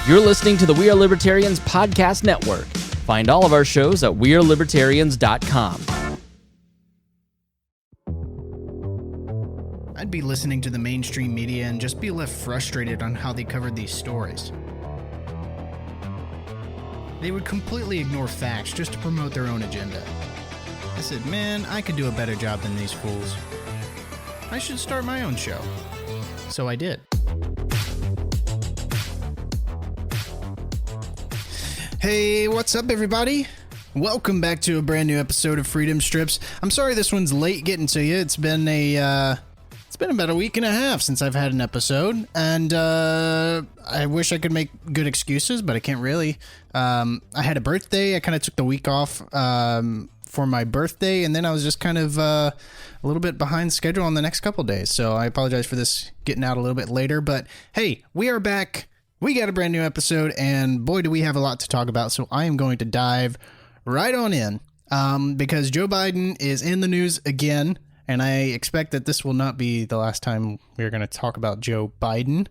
You're listening to the We Are Libertarians podcast network. Find all of our shows at wearelibertarians.com. I'd be listening to the mainstream media and just be left frustrated on how they covered these stories. They would completely ignore facts just to promote their own agenda. I said, man, I could do a better job than these fools. I should start my own show. So I did. Hey, what's up, everybody? Welcome back to a brand new episode of Freedom Strips. I'm sorry this one's late getting to you. It's been about a week and a half since I've had an episode, and I wish I could make good excuses, but I can't really. I had a birthday. I kind of took the week off for my birthday, and then I was just kind of a little bit behind schedule on the next couple days, so I apologize for this getting out a little bit later, but hey, we are back. We got a brand new episode, and boy, do we have a lot to talk about, so I am going to dive right on in, because Joe Biden is in the news again, and I expect that this will not be the last time we're going to talk about Joe Biden.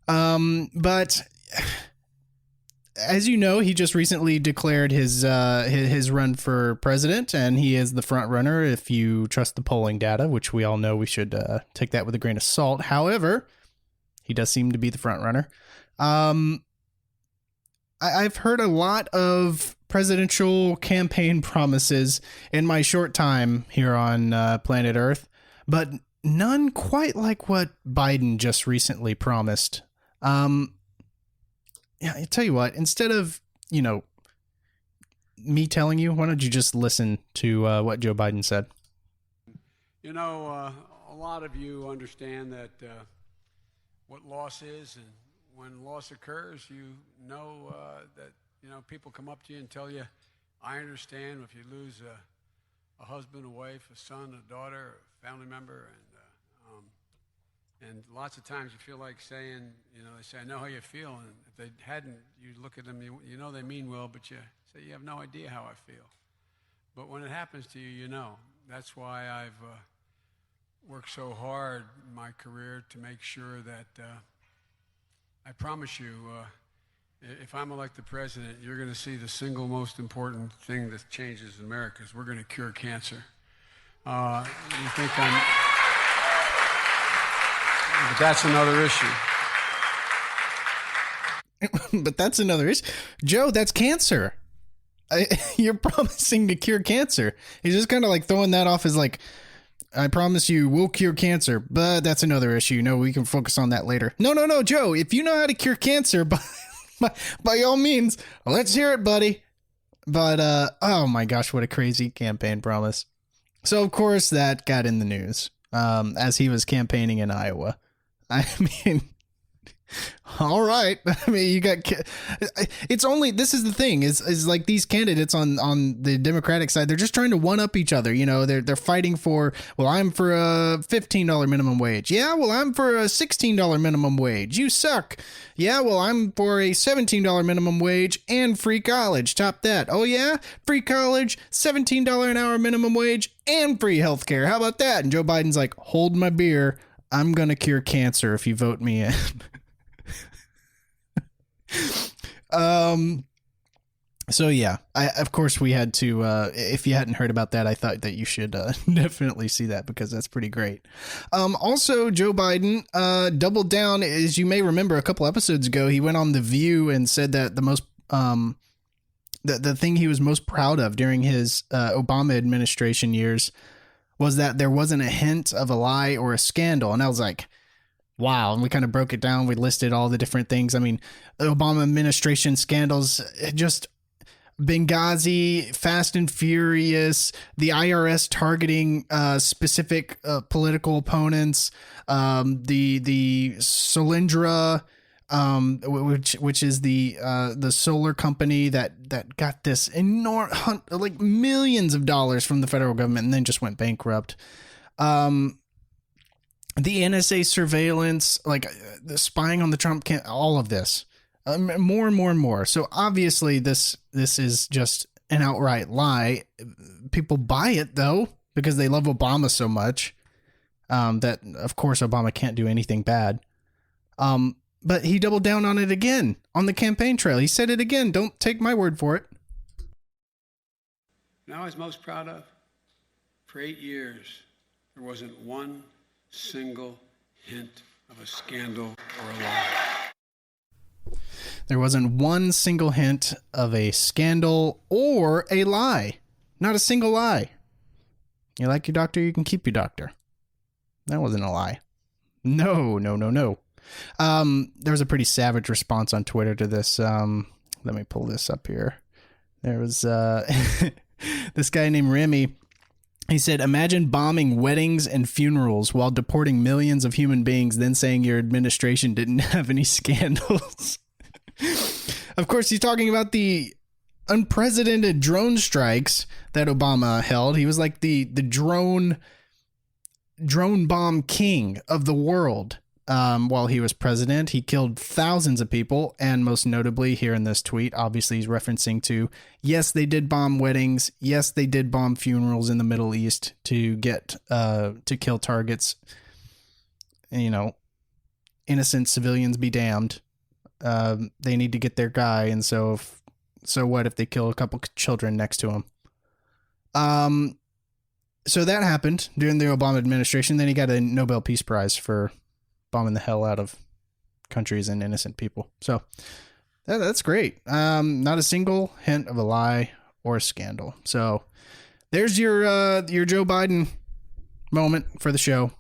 But as you know, he just recently declared his run for president, and he is the front runner if you trust the polling data, which we all know we should take that with a grain of salt. However, he does seem to be the front runner. I've heard a lot of presidential campaign promises in my short time here on planet Earth, but none quite like what Biden just recently promised. Yeah, I tell you what, instead of, me telling you, why don't you just listen to what Joe Biden said? A lot of you understand that what loss is, and when loss occurs, that people come up to you and tell you, I understand if you lose a husband, a wife, a son, a daughter, a family member, and lots of times you feel like saying, they say, I know how you feel, and if they hadn't, you look at them, they mean well, but you say, you have no idea how I feel. But when it happens to you, you know. That's why I've worked so hard in my career to make sure that I promise you, if I'm elected president, you're going to see the single most important thing that changes in America is we're going to cure cancer. You think but that's another issue. But that's another issue. Joe, that's cancer. You're promising to cure cancer. He's just kind of like throwing that off as like, I promise you we'll cure cancer, but that's another issue. No, we can focus on that later. No, Joe, if you know how to cure cancer, by all means, let's hear it, buddy. But, oh my gosh, what a crazy campaign promise. So, of course, that got in the news as he was campaigning in Iowa. I mean, all right. I mean, you got, it's only, this is the thing is like these candidates on the Democratic side, they're just trying to one up each other. They're fighting for, well, I'm for a $15 minimum wage. Yeah. Well, I'm for a $16 minimum wage. You suck. Yeah. Well, I'm for a $17 minimum wage and free college. Top that. Oh yeah. Free college, $17 an hour minimum wage and free healthcare. How about that? And Joe Biden's like, hold my beer. I'm going to cure cancer if you vote me in. So yeah, of course we had to, if you hadn't heard about that, I thought that you should, definitely see that because that's pretty great. Also Joe Biden, doubled down, as you may remember a couple episodes ago, he went on The View and said that the most, the thing he was most proud of during his, Obama administration years was that there wasn't a hint of a lie or a scandal. And I was like, wow. And we kind of broke it down. We listed all the different things. I mean, the Obama administration scandals, just Benghazi, Fast and Furious, the IRS targeting specific political opponents, the Solyndra, which is the solar company that got this enormous, like millions of dollars from the federal government and then just went bankrupt. The NSA surveillance, like the spying on the Trump camp, all of this, more and more and more. So obviously this is just an outright lie. People buy it though, because they love Obama so much, that of course Obama can't do anything bad. But he doubled down on it again on the campaign trail. He said it again. Don't take my word for it. You know, I was most proud of, for 8 years, there wasn't one single hint of a scandal or a lie. There wasn't one single hint of a scandal or a lie. Not a single lie. You like your doctor, you can keep your doctor. That wasn't a lie. No. There was a pretty savage response on Twitter to this. Let me pull this up here. There was this guy named Remy. He said, imagine bombing weddings and funerals while deporting millions of human beings, then saying your administration didn't have any scandals. Of course, he's talking about the unprecedented drone strikes that Obama held. He was like the drone bomb king of the world. While he was president, he killed thousands of people, and most notably here in this tweet, obviously he's referencing to, yes, they did bomb weddings. Yes, they did bomb funerals in the Middle East to get, to kill targets. You know, innocent civilians be damned. They need to get their guy. And so what if they kill a couple children next to him? So that happened during the Obama administration. Then he got a Nobel Peace Prize for bombing the hell out of countries and innocent people. So that's great. Not a single hint of a lie or a scandal. So there's your Joe Biden moment for the show.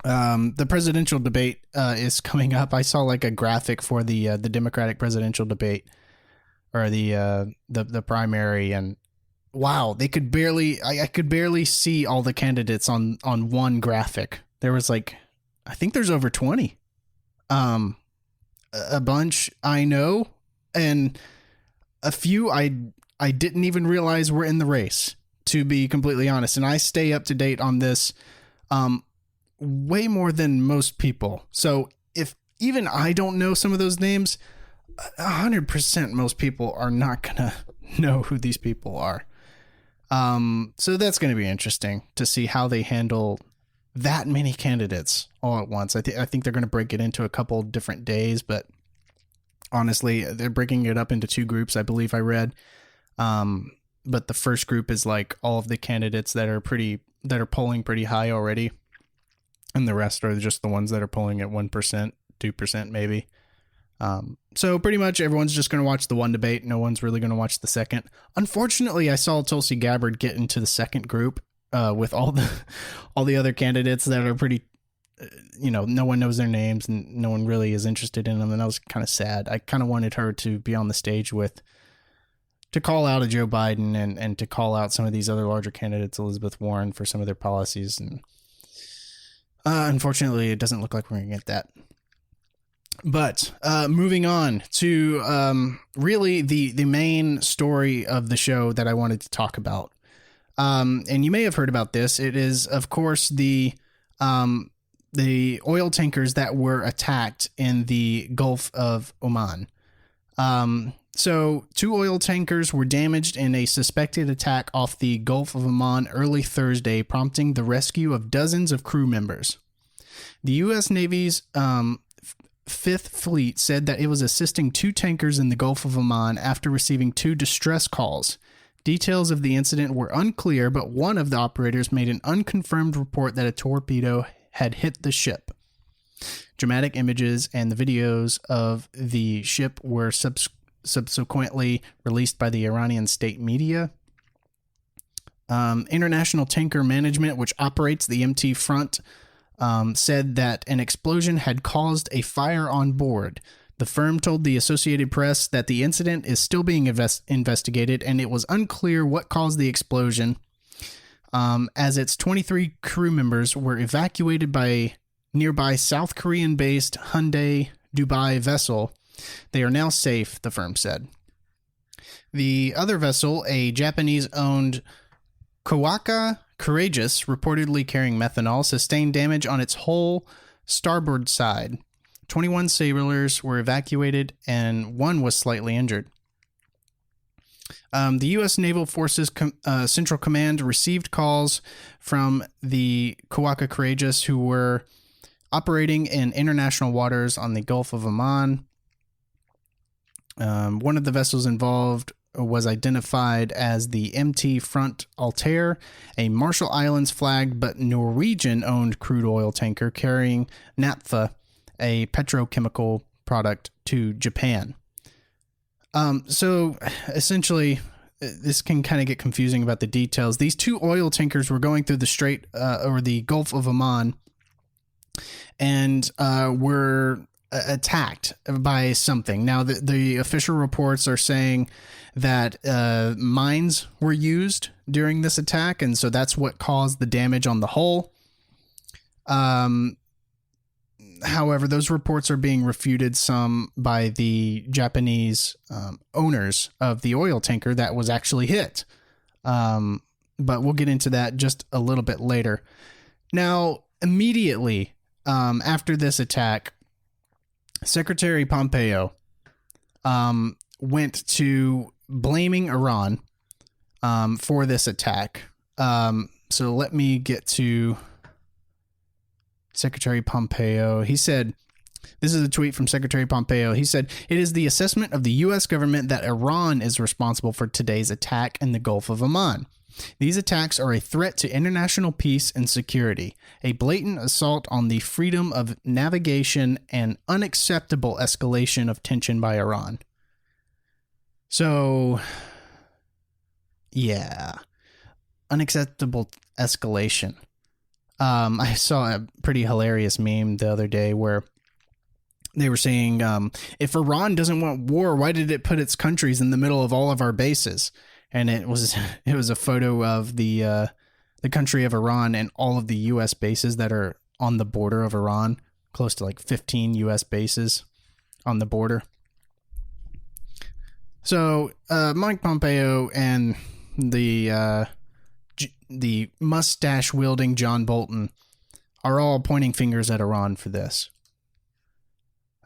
The presidential debate is coming up. I saw like a graphic for the Democratic presidential debate, or the primary, and wow, they could barely. I could barely see all the candidates on one graphic. There was like, I think there's over 20. A bunch I know, and a few I didn't even realize were in the race, to be completely honest. And I stay up to date on this way more than most people. So if even I don't know some of those names, 100% most people are not going to know who these people are. So that's going to be interesting to see how they handle that many candidates all at once. I think they're going to break it into a couple different days, but honestly, they're breaking it up into two groups, I believe I read. But the first group is like all of the candidates that are polling pretty high already. And the rest are just the ones that are polling at 1%, 2% maybe. So pretty much everyone's just going to watch the one debate. No one's really going to watch the second. Unfortunately, I saw Tulsi Gabbard get into the second group with all the other candidates that are pretty, no one knows their names and no one really is interested in them. And that was kind of sad. I kind of wanted her to be on the stage to call out a Joe Biden and to call out some of these other larger candidates, Elizabeth Warren, for some of their policies. And unfortunately, it doesn't look like we're going to get that. But moving on to really the main story of the show that I wanted to talk about. And you may have heard about this. It is, of course, the oil tankers that were attacked in the Gulf of Oman. So 2 oil tankers were damaged in a suspected attack off the Gulf of Oman early Thursday, prompting the rescue of dozens of crew members. The U.S. Navy's Fifth Fleet said that it was assisting 2 tankers in the Gulf of Oman after receiving 2 distress calls. Details of the incident were unclear, but one of the operators made an unconfirmed report that a torpedo had hit the ship. Dramatic images and the videos of the ship were subsequently released by the Iranian state media. International Tanker Management, which operates the MT Front, said that an explosion had caused a fire on board. The firm told the Associated Press that the incident is still being investigated, and it was unclear what caused the explosion, as its 23 crew members were evacuated by nearby South Korean-based Hyundai Dubai vessel. They are now safe, the firm said. The other vessel, a Japanese-owned Kawaka Courageous, reportedly carrying methanol, sustained damage on its whole starboard side. 21 sailors were evacuated and 1 was slightly injured. The U.S. Naval Forces Central Command received calls from the Kawaka Courageous, who were operating in international waters on the Gulf of Oman. One of the vessels involved was identified as the MT Front Altair, a Marshall Islands flagged but Norwegian-owned crude oil tanker carrying naphtha, a petrochemical product, to Japan. So essentially, this can kind of get confusing about the details. These two oil tankers were going through the Strait or the Gulf of Oman and were attacked by something. Now, the official reports are saying that mines were used during this attack, and so that's what caused the damage on the hull. However, those reports are being refuted some by the Japanese owners of the oil tanker that was actually hit. But we'll get into that just a little bit later. Now, immediately after this attack, Secretary Pompeo went to blaming Iran for this attack. So let me get to Secretary Pompeo. He said, this is a tweet from Secretary Pompeo. He said, "It is the assessment of the U.S. government that Iran is responsible for today's attack in the Gulf of Oman. These attacks are a threat to international peace and security, a blatant assault on the freedom of navigation, and unacceptable escalation of tension by Iran." So, yeah, unacceptable escalation. I saw a pretty hilarious meme the other day where they were saying, if Iran doesn't want war, why did it put its countries in the middle of all of our bases? And it was a photo of the country of Iran and all of the U.S. bases that are on the border of Iran, close to like 15 U.S. bases on the border. So Mike Pompeo and the mustache-wielding John Bolton are all pointing fingers at Iran for this.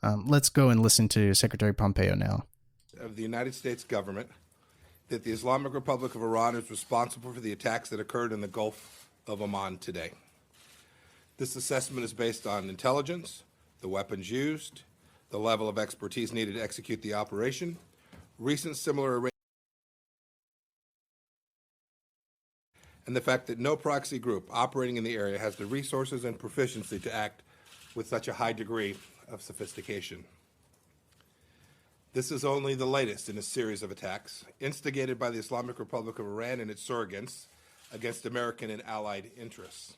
Let's go and listen to Secretary Pompeo now. Of the United States government that the Islamic Republic of Iran is responsible for the attacks that occurred in the Gulf of Oman today. This assessment is based on intelligence, the weapons used, the level of expertise needed to execute the operation, recent similar arrangements, and the fact that no proxy group operating in the area has the resources and proficiency to act with such a high degree of sophistication. This is only the latest in a series of attacks instigated by the Islamic Republic of Iran and its surrogates against American and allied interests.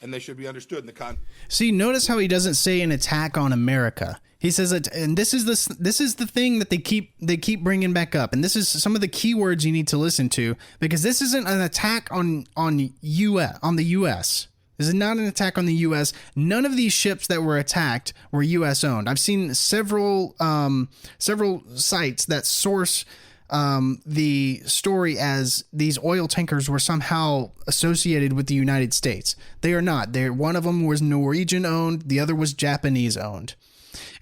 And they should be understood in the context. See, notice how he doesn't say an attack on America. He says it, and this is the thing that they keep bringing back up, and this is some of the keywords you need to listen to, because this isn't an attack on the U.S. This is not an attack on the U.S. None of these ships that were attacked were U.S. owned. I've seen several sites that source the story as these oil tankers were somehow associated with the United States. They are not. One of them was Norwegian owned. The other was Japanese owned.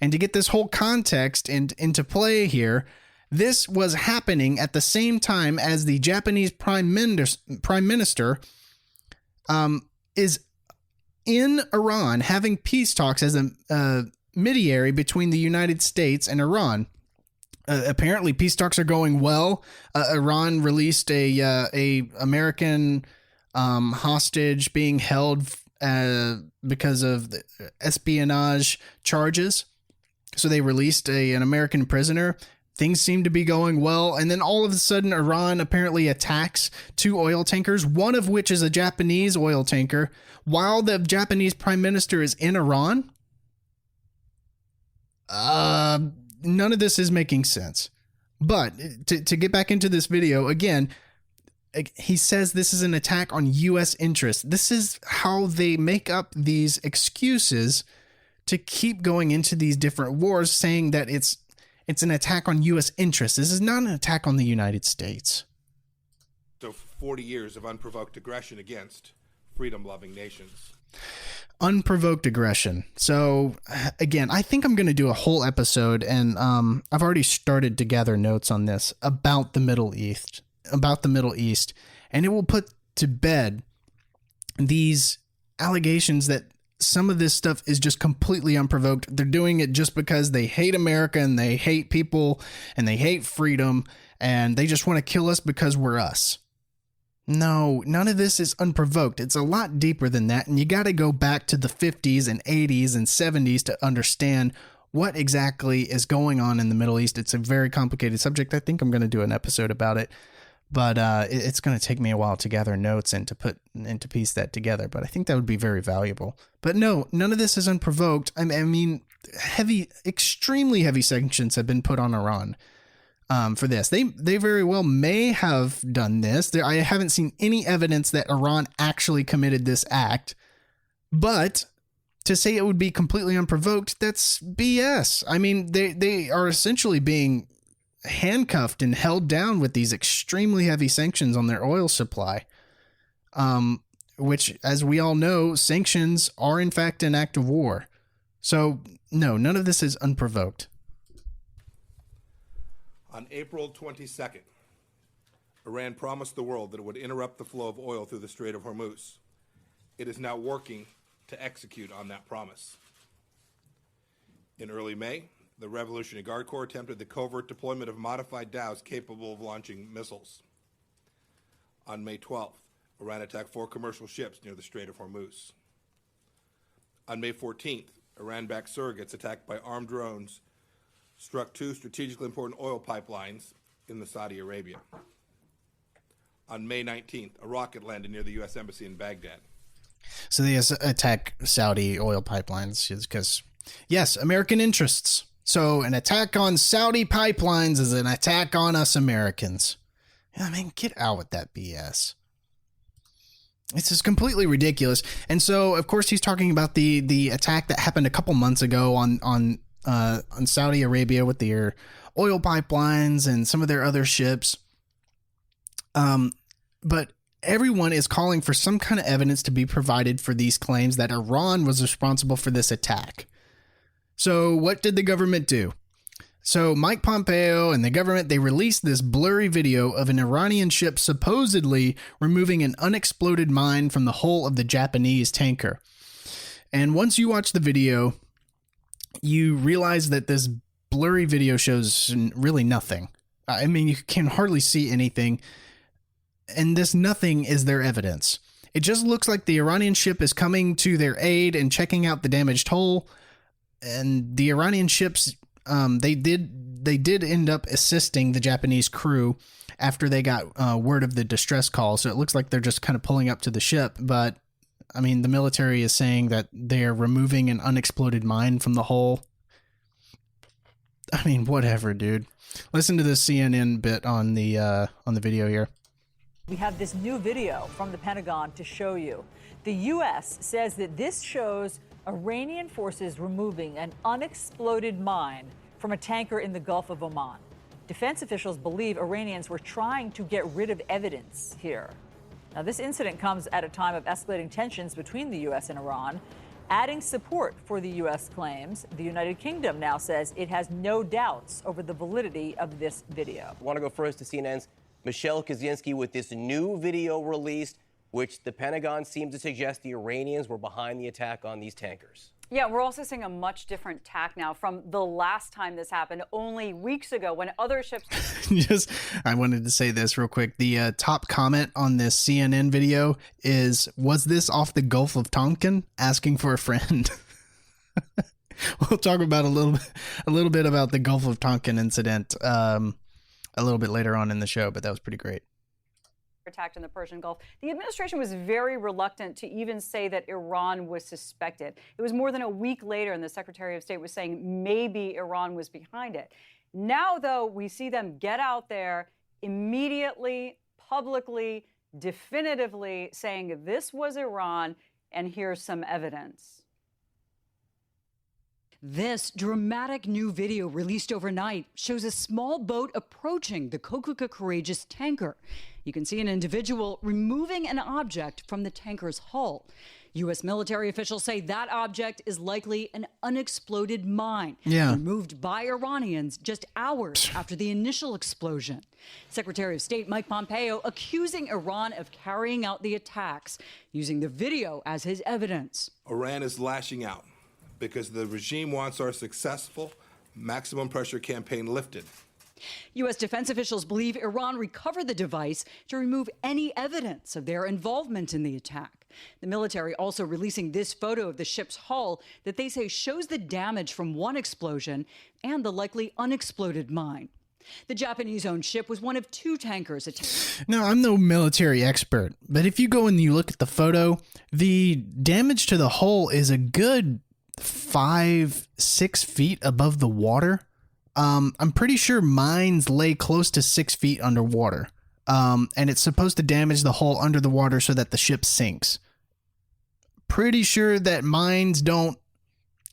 And to get this whole context into play here, this was happening at the same time as the Japanese Prime Minister is in Iran having peace talks as a mediary between the United States and Iran. Apparently, peace talks are going well. Iran released a American hostage being held because of the espionage charges. So they released an American prisoner. Things seem to be going well. And then all of a sudden, Iran apparently attacks two oil tankers, one of which is a Japanese oil tanker, while the Japanese prime minister is in Iran. None of this is making sense. But to get back into this video, again, he says this is an attack on U.S. interests. This is how they make up these excuses to keep going into these different wars, saying that it's an attack on U.S. interests. This is not an attack on the United States. So 40 years of unprovoked aggression against freedom-loving nations. Unprovoked aggression. So again, I think I'm going to do a whole episode, and I've already started to gather notes on this about the Middle East, and it will put to bed these allegations that some of this stuff is just completely unprovoked. They're doing it just because they hate America and they hate people and they hate freedom and they just want to kill us because we're us. No, none of this is unprovoked. It's a lot deeper than that, and you got to go back to the 50s and 80s and 70s to understand what exactly is going on in the Middle East. It's a very complicated subject. I think I'm going to do an episode about it, but it's going to take me a while to gather notes and to piece that together, but I think that would be very valuable. But no, none of this is unprovoked. I mean, extremely heavy sanctions have been put on Iran. For this. They very well may have done this. I haven't seen any evidence that Iran actually committed this act, but to say it would be completely unprovoked, that's BS. I mean, they are essentially being handcuffed and held down with these extremely heavy sanctions on their oil supply, which, as we all know, sanctions are in fact an act of war. So no, none of this is unprovoked. On April 22nd, Iran promised the world that it would interrupt the flow of oil through the Strait of Hormuz. It is now working to execute on that promise. In early May, the Revolutionary Guard Corps attempted the covert deployment of modified dhows capable of launching missiles. On May 12th, Iran attacked 4 commercial ships near the Strait of Hormuz. On May 14th, Iran-backed surrogates attacked by armed drones struck 2 strategically important oil pipelines in the Saudi Arabia. On May 19th, a rocket landed near the U.S. Embassy in Baghdad. So they attack Saudi oil pipelines because, yes, American interests. So an attack on Saudi pipelines is an attack on us Americans. I mean, get out with that BS. It's just completely ridiculous. And so, of course, he's talking about the attack that happened a couple months ago on Saudi Arabia with their oil pipelines and some of their other ships. But everyone is calling for some kind of evidence to be provided for these claims that Iran was responsible for this attack. So what did the government do? So Mike Pompeo and the government, they released this blurry video of an Iranian ship supposedly removing an unexploded mine from the hull of the Japanese tanker. And once you watch the video, you realize that this blurry video shows really nothing. I mean, you can hardly see anything, and this nothing is their evidence. It just looks like the Iranian ship is coming to their aid and checking out the damaged hull, and the Iranian ships, they did end up assisting the Japanese crew after they got word of the distress call, so it looks like they're just kind of pulling up to the ship, but I mean, the military is saying that they're removing an unexploded mine from the hull. I mean, whatever, dude. Listen to this CNN bit on the video here. We have this new video from the Pentagon to show you. The U.S. says that this shows Iranian forces removing an unexploded mine from a tanker in the Gulf of Oman. Defense officials believe Iranians were trying to get rid of evidence here. Now, this incident comes at a time of escalating tensions between the U.S. and Iran. Adding support for the U.S. claims, the United Kingdom now says it has no doubts over the validity of this video. I want to go first to CNN's Michelle Kaczynski with this new video released, which the Pentagon seemed to suggest the Iranians were behind the attack on these tankers. Yeah, we're also seeing a much different tack now from the last time this happened only weeks ago when other ships... I wanted to say this real quick. The top comment on this CNN video is, was this off the Gulf of Tonkin? Asking for a friend. We'll talk about a little bit about the Gulf of Tonkin incident a little bit later on in the show, but that was pretty great. Attacked in the Persian Gulf. The administration was very reluctant to even say that Iran was suspected. It was more than a week later, and the Secretary of State was saying maybe Iran was behind it. Now, though, we see them get out there immediately, publicly, definitively saying this was Iran, and here's some evidence. This dramatic new video released overnight shows a small boat approaching the Kokuka Courageous tanker. You can see an individual removing an object from the tanker's hull. U.S. military officials say that object is likely an unexploded mine removed by Iranians just hours after the initial explosion. Secretary of State Mike Pompeo accusing Iran of carrying out the attacks, using the video as his evidence. Iran is lashing out because the regime wants our successful maximum pressure campaign lifted. U.S. defense officials believe Iran recovered the device to remove any evidence of their involvement in the attack. The military also releasing this photo of the ship's hull that they say shows the damage from one explosion and the likely unexploded mine. The Japanese-owned ship was one of 2 tankers attacked. Now, I'm no military expert, but if you go and you look at the photo, the damage to the hull is a good 5-6 feet above the water. I'm pretty sure mines lay close to 6 feet underwater. And it's supposed to damage the hull under the water so that the ship sinks. Pretty sure that mines don't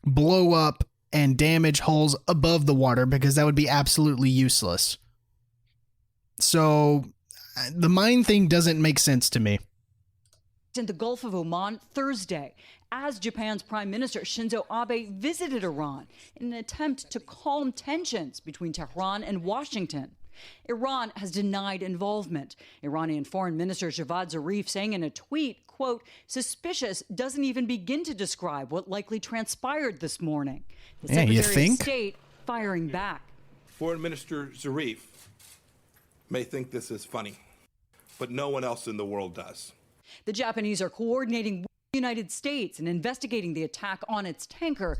blow up and damage hulls above the water because that would be absolutely useless. So the mine thing doesn't make sense to me. In the Gulf of Oman Thursday, as Japan's Prime Minister Shinzo Abe visited Iran in an attempt to calm tensions between Tehran and Washington. Iran has denied involvement. Iranian Foreign Minister Javad Zarif saying in a tweet, quote, "Suspicious doesn't even begin to describe what likely transpired this morning." The Secretary of State firing back. Foreign Minister Zarif may think this is funny, but no one else in the world does. The Japanese are coordinating with the United States in investigating the attack on its tanker.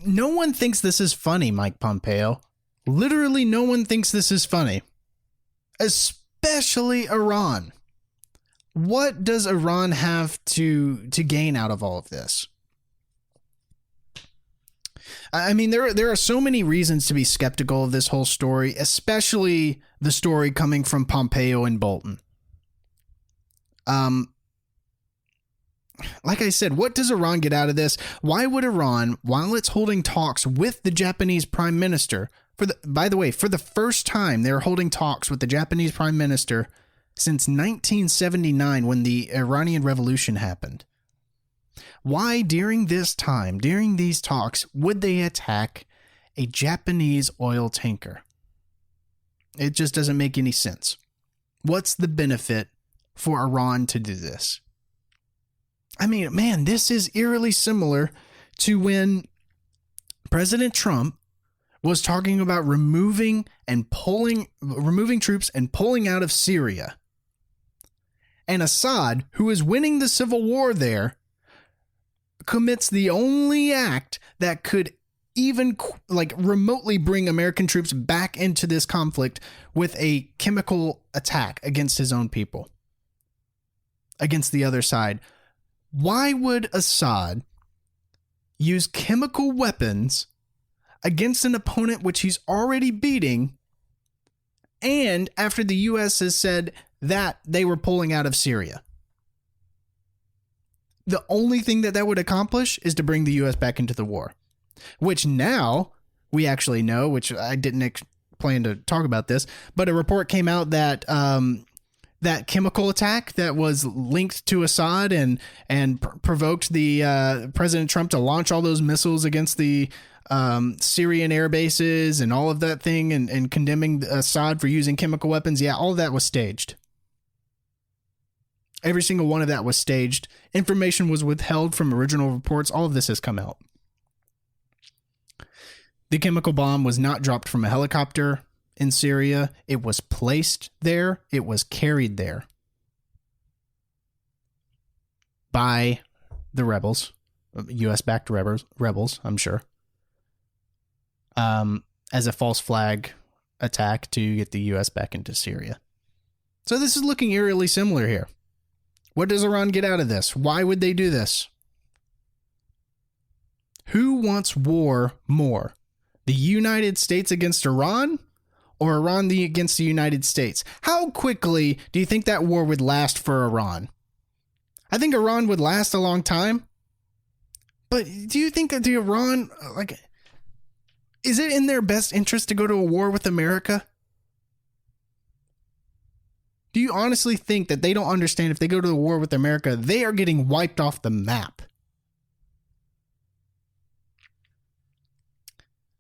No one thinks this is funny, Mike Pompeo. Literally no one thinks this is funny. Especially Iran. What does Iran have to gain out of all of this? I mean, there are so many reasons to be skeptical of this whole story, especially the story coming from Pompeo and Bolton. Like I said, what does Iran get out of this? Why would Iran, while it's holding talks with the Japanese Prime Minister, by the way, for the first time, they're holding talks with the Japanese Prime Minister since 1979 when the Iranian Revolution happened. Why, during this time, during these talks, would they attack a Japanese oil tanker? It just doesn't make any sense. What's the benefit for Iran to do this? I mean, man, this is eerily similar to when President Trump was talking about removing troops and pulling out of Syria. And Assad, who is winning the civil war there, commits the only act that could even remotely bring American troops back into this conflict with a chemical attack against his own people, against the other side. Why would Assad use chemical weapons against an opponent which he's already beating, and after the U.S. has said that they were pulling out of Syria? The only thing that would accomplish is to bring the U.S. back into the war, which now we actually know, which I didn't plan to talk about this, but a report came out that that chemical attack that was linked to Assad and provoked the President Trump to launch all those missiles against the Syrian air bases and all of that thing and condemning Assad for using chemical weapons. Yeah, all of that was staged. Every single one of that was staged. Information was withheld from original reports. All of this has come out. The chemical bomb was not dropped from a helicopter in Syria. It was placed there. It was carried there by the rebels, U.S.-backed rebels, I'm sure, as a false flag attack to get the U.S. back into Syria. So this is looking eerily similar here. What does Iran get out of this? Why would they do this? Who wants war more? The United States against Iran, or Iran against the United States? How quickly do you think that war would last for Iran? I think Iran would last a long time. But do you think that the Iran, is it in their best interest to go to a war with America? Do you honestly think that they don't understand if they go to the war with America, they are getting wiped off the map?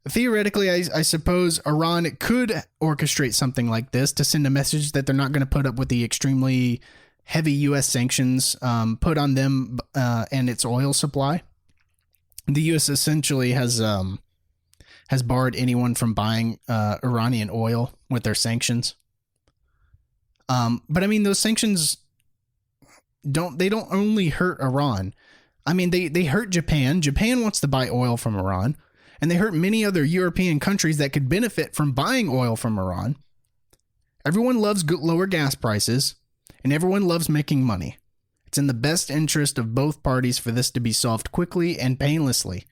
Theoretically, I suppose Iran could orchestrate something like this to send a message that they're not going to put up with the extremely heavy U.S. sanctions put on them and its oil supply. The U.S. essentially has barred anyone from buying Iranian oil with their sanctions. But I mean, those sanctions don't only hurt Iran. I mean, they hurt Japan. Japan wants to buy oil from Iran, and they hurt many other European countries that could benefit from buying oil from Iran. Everyone loves lower gas prices, and everyone loves making money. It's in the best interest of both parties for this to be solved quickly and painlessly.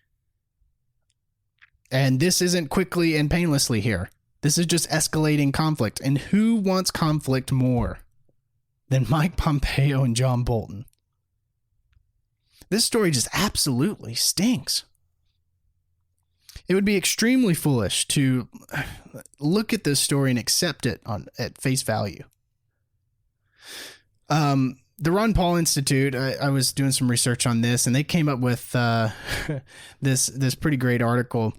And this isn't quickly and painlessly here. This is just escalating conflict. And who wants conflict more than Mike Pompeo and John Bolton? This story just absolutely stinks. It would be extremely foolish to look at this story and accept it at face value. The Ron Paul Institute, I was doing some research on this, and they came up with this pretty great article.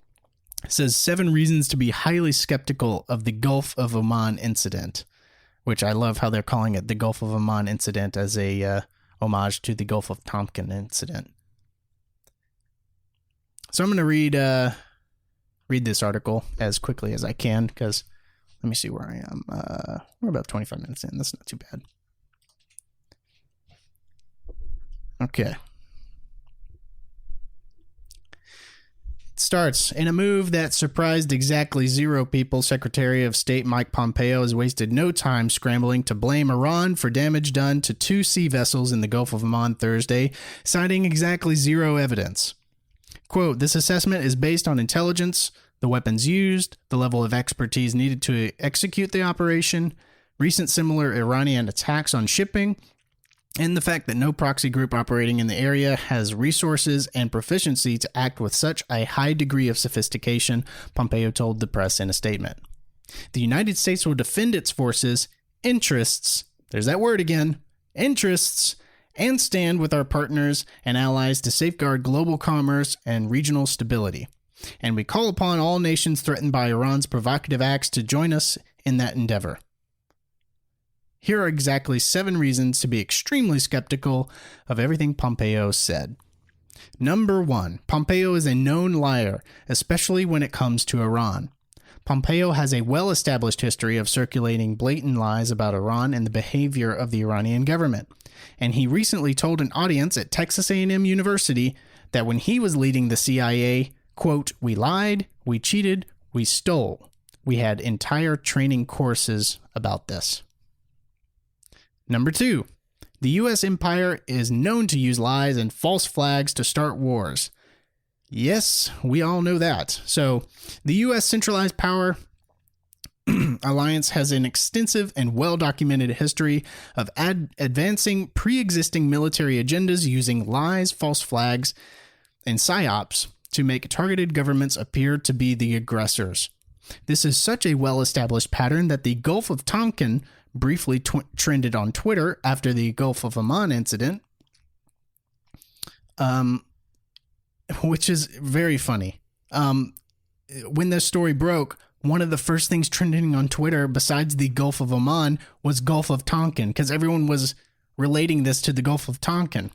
It says 7 reasons to be highly skeptical of the Gulf of Oman incident, which I love how they're calling it the Gulf of Oman incident as a homage to the Gulf of Tonkin incident. So I'm going to read this article as quickly as I can, because let me see where I am. We're about 25 minutes in. That's not too bad. Okay. It starts, in a move that surprised exactly 0 people, Secretary of State Mike Pompeo has wasted no time scrambling to blame Iran for damage done to 2 sea vessels in the Gulf of Oman Thursday, citing exactly 0 evidence. Quote, this assessment is based on intelligence, the weapons used, the level of expertise needed to execute the operation, recent similar Iranian attacks on shipping, and the fact that no proxy group operating in the area has resources and proficiency to act with such a high degree of sophistication, Pompeo told the press in a statement. The United States will defend its forces, interests, there's that word again, interests, and stand with our partners and allies to safeguard global commerce and regional stability. And we call upon all nations threatened by Iran's provocative acts to join us in that endeavor. Here are exactly 7 reasons to be extremely skeptical of everything Pompeo said. Number 1, Pompeo is a known liar, especially when it comes to Iran. Pompeo has a well-established history of circulating blatant lies about Iran and the behavior of the Iranian government. And he recently told an audience at Texas A&M University that when he was leading the CIA, quote, we lied, we cheated, we stole. We had entire training courses about this. Number 2, the U.S. empire is known to use lies and false flags to start wars. Yes, we all know that. So, the U.S. centralized power alliance has an extensive and well-documented history of advancing pre-existing military agendas using lies, false flags, and psyops to make targeted governments appear to be the aggressors. This is such a well-established pattern that the Gulf of Tonkin briefly trended on Twitter after the Gulf of Oman incident, which is very funny. When this story broke, one of the first things trending on Twitter besides the Gulf of Oman was Gulf of Tonkin, because everyone was relating this to the Gulf of Tonkin.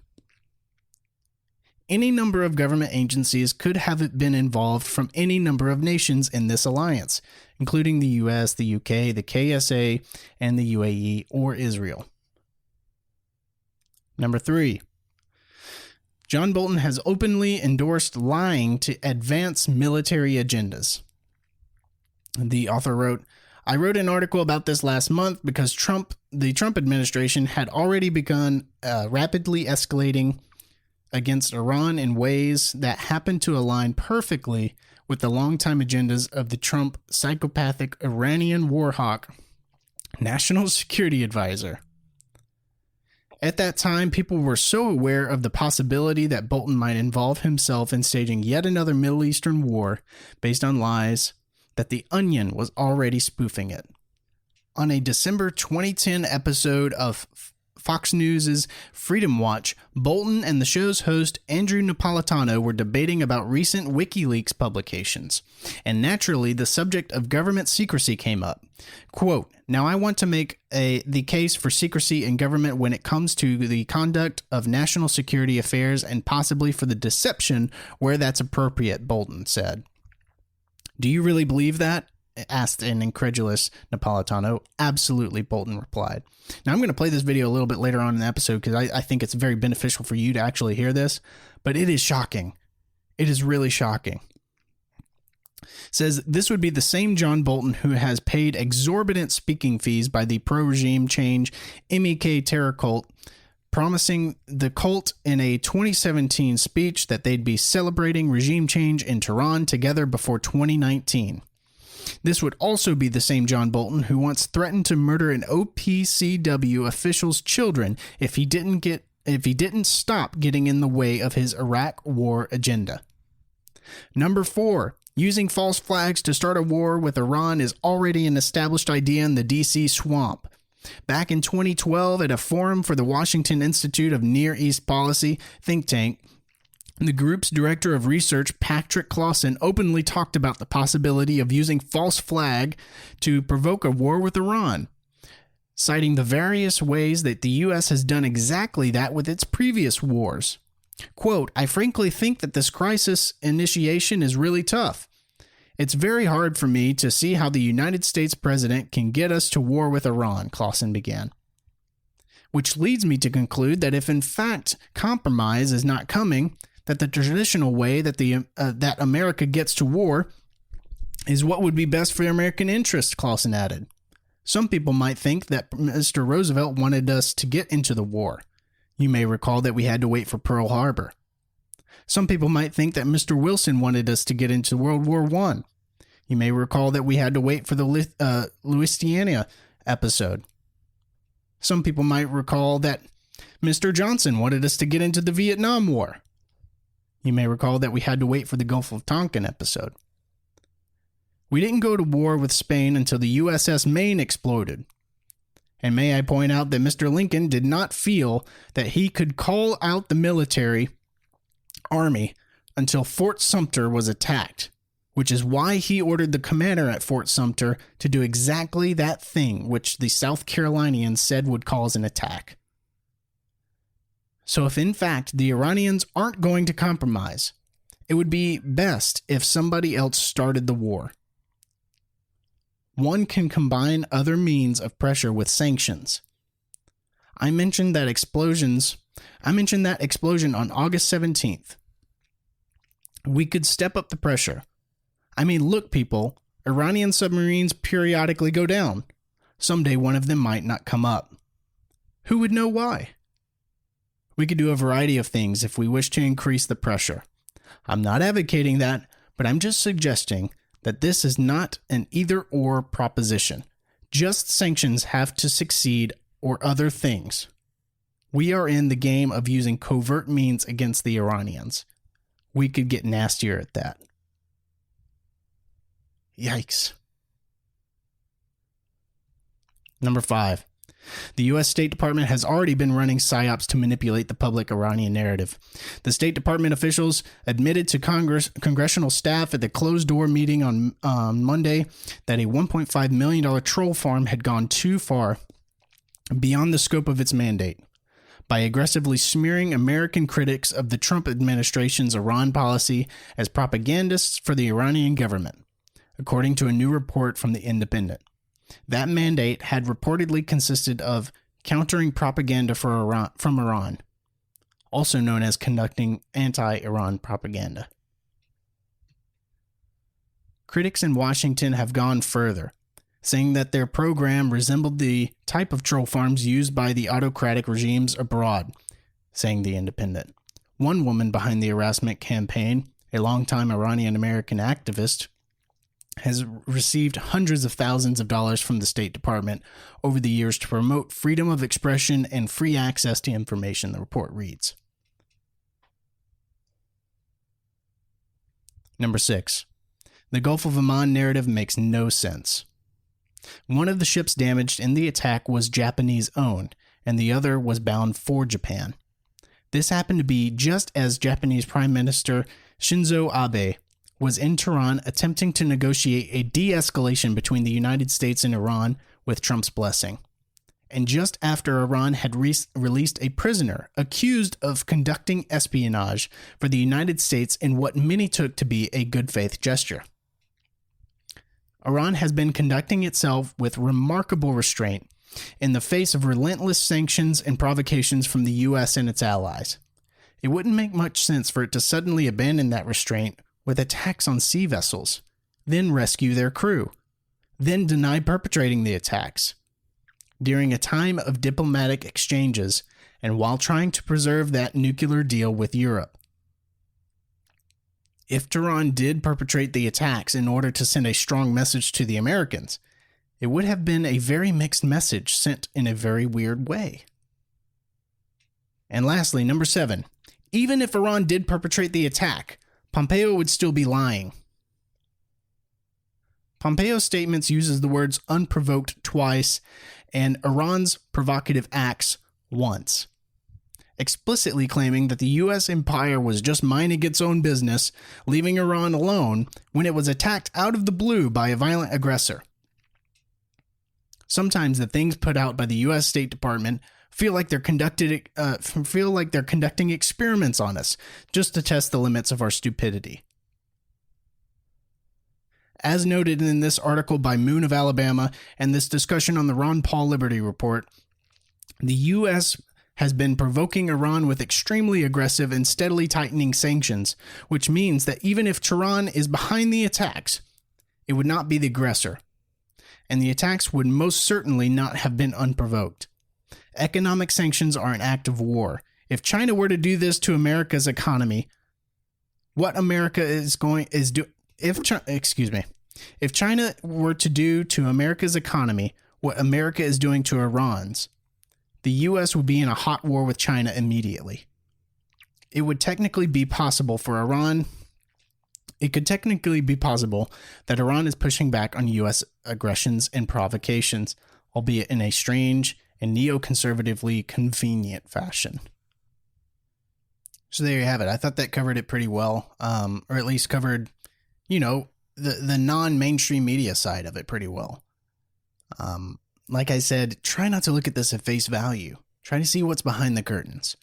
Any number of government agencies could have been involved from any number of nations in this alliance, including the US, the UK, the KSA, and the UAE or Israel. Number 3. John Bolton has openly endorsed lying to advance military agendas. The author wrote, I wrote an article about this last month because the Trump administration had already begun rapidly escalating against Iran in ways that happen to align perfectly with the longtime agendas of the Trump psychopathic Iranian war hawk, National Security Advisor. At that time, people were so aware of the possibility that Bolton might involve himself in staging yet another Middle Eastern war based on lies that The Onion was already spoofing it. on a December 2010 episode of Fox News' Freedom Watch, Bolton and the show's host Andrew Napolitano were debating about recent WikiLeaks publications, and naturally the subject of government secrecy came up. Quote, "Now I want to make the case for secrecy in government when it comes to the conduct of national security affairs and possibly for the deception where that's appropriate," Bolton said. "Do you really believe that?" asked an incredulous Napolitano. "Absolutely," Bolton replied. Now, I'm going to play this video a little bit later on in the episode because I think it's very beneficial for you to actually hear this, but it is shocking. It is really shocking. It says, this would be the same John Bolton who has paid exorbitant speaking fees by the pro-regime change MEK terror cult, promising the cult in a 2017 speech that they'd be celebrating regime change in Tehran together before 2019. This would also be the same John Bolton who once threatened to murder an OPCW official's children if he didn't stop getting in the way of his Iraq war agenda. Number 4, using false flags to start a war with Iran is already an established idea in the DC swamp. Back in 2012, at a forum for the Washington Institute of Near East Policy think tank, the group's director of research, Patrick Clausen, openly talked about the possibility of using false flag to provoke a war with Iran, citing the various ways that the U.S. has done exactly that with its previous wars. Quote, "I frankly think that this crisis initiation is really tough. It's very hard for me to see how the United States president can get us to war with Iran," Clausen began. Which leads me to conclude that if in fact compromise is not coming, that the traditional way that that America gets to war is what would be best for American interests, Clausen added. Some people might think that Mr. Roosevelt wanted us to get into the war. You may recall that we had to wait for Pearl Harbor. Some people might think that Mr. Wilson wanted us to get into World War I. You may recall that we had to wait for the Louisiana episode. Some people might recall that Mr. Johnson wanted us to get into the Vietnam War. You may recall that we had to wait for the Gulf of Tonkin episode. We didn't go to war with Spain until the USS Maine exploded. And may I point out that Mr. Lincoln did not feel that he could call out the military army until Fort Sumter was attacked, which is why he ordered the commander at Fort Sumter to do exactly that thing which the South Carolinians said would cause an attack. So if in fact the Iranians aren't going to compromise, it would be best if somebody else started the war. One can combine other means of pressure with sanctions. I mentioned that explosion on August 17th. We could step up the pressure. I mean, look, people, Iranian submarines periodically go down. Someday one of them might not come up. Who would know why? We could do a variety of things if we wish to increase the pressure. I'm not advocating that, but I'm just suggesting that this is not an either-or proposition. Just sanctions have to succeed or other things. We are in the game of using covert means against the Iranians. We could get nastier at that. Yikes. Number 5. The U.S. State Department has already been running psyops to manipulate the public Iranian narrative. The State Department officials admitted to congressional staff at the closed-door meeting on Monday that a $1.5 million troll farm had gone too far beyond the scope of its mandate by aggressively smearing American critics of the Trump administration's Iran policy as propagandists for the Iranian government, according to a new report from The Independent. That mandate had reportedly consisted of countering propaganda from Iran, also known as conducting anti-Iran propaganda. Critics in Washington have gone further, saying that their program resembled the type of troll farms used by the autocratic regimes abroad, saying The Independent. One woman behind the harassment campaign, a longtime Iranian-American activist, has received hundreds of thousands of dollars from the State Department over the years to promote freedom of expression and free access to information, the report reads. Number 6. The Gulf of Oman narrative makes no sense. One of the ships damaged in the attack was Japanese-owned, and the other was bound for Japan. This happened to be just as Japanese Prime Minister Shinzo Abe was in Tehran attempting to negotiate a de-escalation between the United States and Iran with Trump's blessing. And just after Iran had released a prisoner accused of conducting espionage for the United States in what many took to be a good faith gesture. Iran has been conducting itself with remarkable restraint in the face of relentless sanctions and provocations from the U.S. and its allies. It wouldn't make much sense for it to suddenly abandon that restraint with attacks on sea vessels, then rescue their crew, then deny perpetrating the attacks. During a time of diplomatic exchanges and while trying to preserve that nuclear deal with Europe. If Tehran did perpetrate the attacks in order to send a strong message to the Americans, it would have been a very mixed message sent in a very weird way. And lastly, number 7. Even if Iran did perpetrate the attack, Pompeo would still be lying. Pompeo's statements uses the words unprovoked twice and Iran's provocative acts once, explicitly claiming that the U.S. empire was just minding its own business, leaving Iran alone when it was attacked out of the blue by a violent aggressor. Sometimes the things put out by the U.S. State Department feel like they're conducting experiments on us just to test the limits of our stupidity. As noted in this article by Moon of Alabama and this discussion on the Ron Paul Liberty Report, the U.S. has been provoking Iran with extremely aggressive and steadily tightening sanctions, which means that even if Tehran is behind the attacks, it would not be the aggressor, and the attacks would most certainly not have been unprovoked. Economic sanctions are an act of war. If China were to do this to America's economy, what America is going is do if China were to do to America's economy what America is doing to Iran's, the U.S. would be in a hot war with China immediately. It would technically be possible for Iran. It could technically be possible that Iran is pushing back on U.S. aggressions and provocations, albeit in a strange and neoconservatively convenient fashion. So there you have it. I thought that covered it pretty well, or at least covered, the non-mainstream media side of it pretty well. Like I said, try not to look at this at face value. Try to see what's behind the curtains.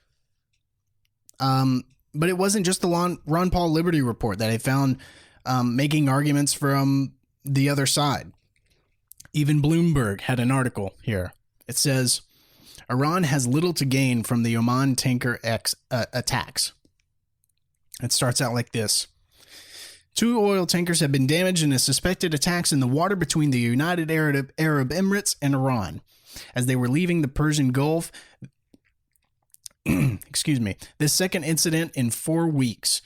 But it wasn't just the Ron Paul Liberty Report that I found making arguments from the other side. Even Bloomberg had an article here. It says, Iran has little to gain from the Oman tanker attacks. It starts out like this. 2 oil tankers have been damaged in a suspected attacks in the water between the United Arab Emirates and Iran as they were leaving the Persian Gulf. Excuse me. This is the second incident in 4 weeks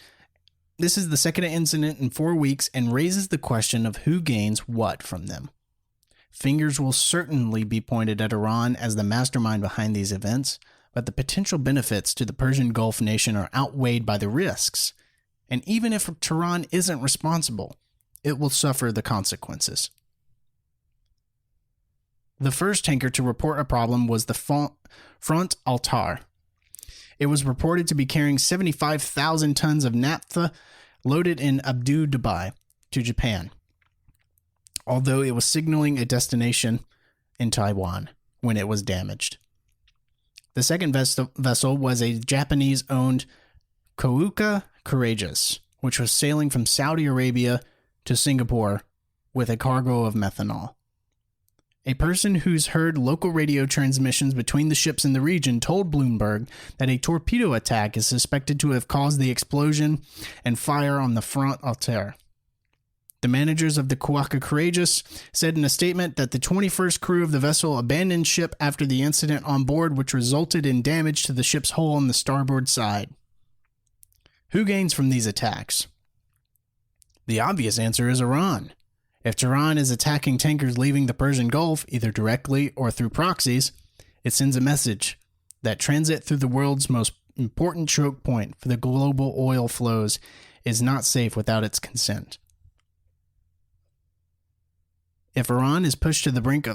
and raises the question of who gains what from them. Fingers will certainly be pointed at Iran as the mastermind behind these events, but the potential benefits to the Persian Gulf nation are outweighed by the risks. And even if Tehran isn't responsible, it will suffer the consequences. The first tanker to report a problem was the Front Altar. It was reported to be carrying 75,000 tons of naphtha loaded in Abu Dhabi to Japan, although it was signaling a destination in Taiwan when it was damaged. The second vessel was a Japanese-owned Kouka Courageous, which was sailing from Saudi Arabia to Singapore with a cargo of methanol. A person who's heard local radio transmissions between the ships in the region told Bloomberg that a torpedo attack is suspected to have caused the explosion and fire on the Front Altar. The managers of the Kouka Courageous said in a statement that the 21st crew of the vessel abandoned ship after the incident on board, which resulted in damage to the ship's hull on the starboard side. Who gains from these attacks? The obvious answer is Iran. If Tehran is attacking tankers leaving the Persian Gulf, either directly or through proxies, it sends a message that transit through the world's most important choke point for the global oil flows is not safe without its consent. If Iran is pushed to the brink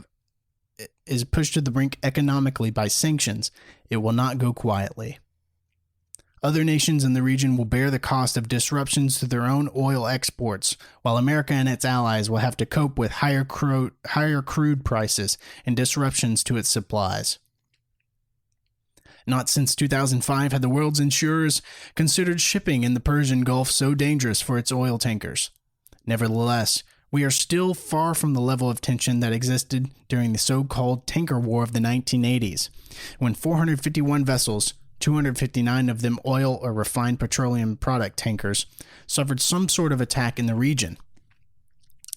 economically by sanctions, it will not go quietly. Other nations in the region will bear the cost of disruptions to their own oil exports, while America and its allies will have to cope with higher crude prices and disruptions to its supplies. Not since 2005 had the world's insurers considered shipping in the Persian Gulf so dangerous for its oil tankers. Nevertheless, we are still far from the level of tension that existed during the so-called tanker war of the 1980s, when 451 vessels, 259 of them oil or refined petroleum product tankers, suffered some sort of attack in the region,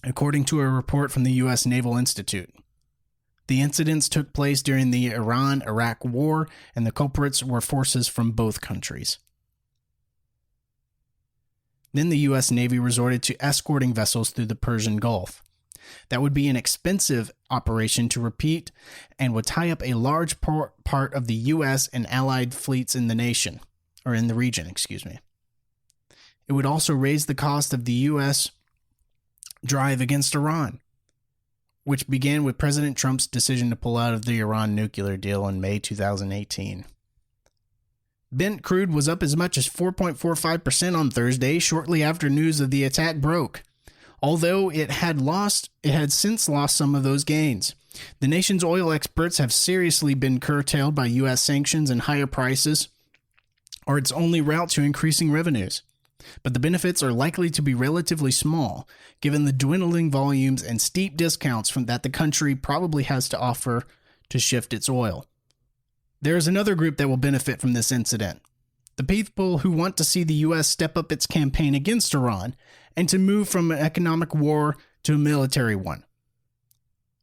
according to a report from the U.S. Naval Institute. The incidents took place during the Iran-Iraq War, and the culprits were forces from both countries. Then the U.S. Navy resorted to escorting vessels through the Persian Gulf. That would be an expensive operation to repeat and would tie up a large part of the U.S. and allied fleets in the region. It would also raise the cost of the U.S. drive against Iran, which began with President Trump's decision to pull out of the Iran nuclear deal in May 2018. Brent crude was up as much as 4.45% on Thursday, shortly after news of the attack broke. Although it had since lost some of those gains. The nation's oil exports have seriously been curtailed by U.S. sanctions, and higher prices are its only route to increasing revenues. But the benefits are likely to be relatively small, given the dwindling volumes and steep discounts that the country probably has to offer to shift its oil. There is another group that will benefit from this incident: the people who want to see the U.S. step up its campaign against Iran and to move from an economic war to a military one.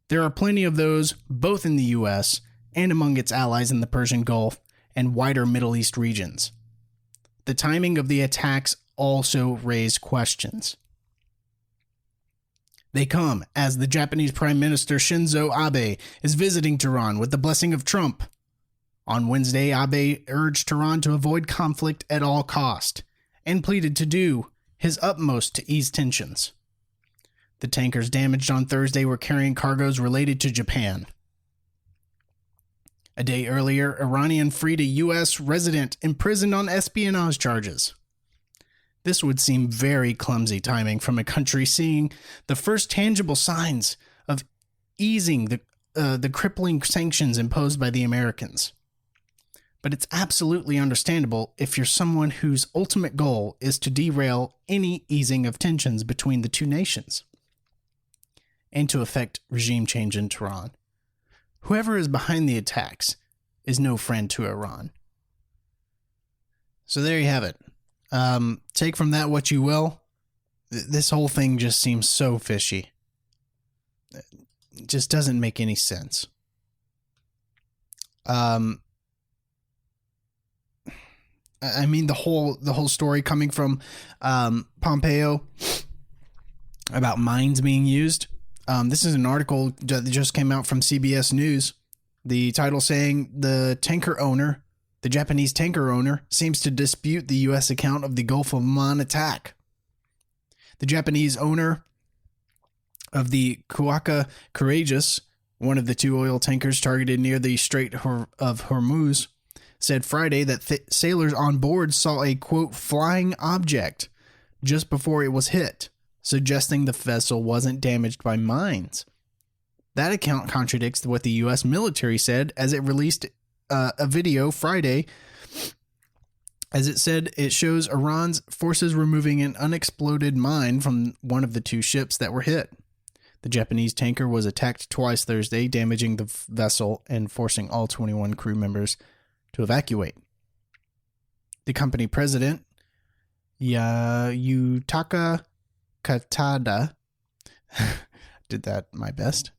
There are plenty of those, both in the U.S. and among its allies in the Persian Gulf and wider Middle East regions. The timing of the attacks also raise questions. They come as the Japanese Prime Minister Shinzo Abe is visiting Tehran with the blessing of Trump. On Wednesday, Abe urged Tehran to avoid conflict at all cost and pleaded to do his utmost to ease tensions. The tankers damaged on Thursday were carrying cargoes related to Japan. A day earlier, Iranian freed a U.S. resident imprisoned on espionage charges. This would seem very clumsy timing from a country seeing the first tangible signs of easing the crippling sanctions imposed by the Americans. But it's absolutely understandable if you're someone whose ultimate goal is to derail any easing of tensions between the two nations and to effect regime change in Tehran. Whoever is behind the attacks is no friend to Iran. So there you have it. Take from that what you will. This whole thing just seems so fishy. It just doesn't make any sense. I mean, the whole story coming from Pompeo about mines being used. This is an article that just came out from CBS News. The title saying the Japanese tanker owner, seems to dispute the U.S. account of the Gulf of Oman attack. The Japanese owner of the Kuaka Courageous, one of the two oil tankers targeted near the Strait of Hormuz, said Friday that sailors on board saw a, quote, flying object just before it was hit, suggesting the vessel wasn't damaged by mines. That account contradicts what the U.S. military said as it released a video Friday. As it said, it shows Iran's forces removing an unexploded mine from one of the two ships that were hit. The Japanese tanker was attacked twice Thursday, damaging the vessel and forcing all 21 crew members to evacuate. The company president, Yutaka Katada, did that my best,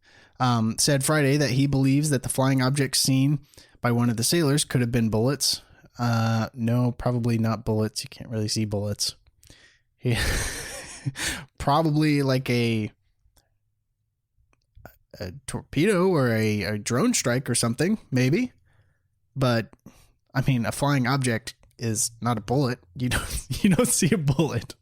said Friday that he believes that the flying object seen by one of the sailors could have been bullets. No, probably not bullets. You can't really see bullets. Probably like a torpedo or a drone strike or something, maybe. But I mean, a flying object is not a bullet. You don't see a bullet.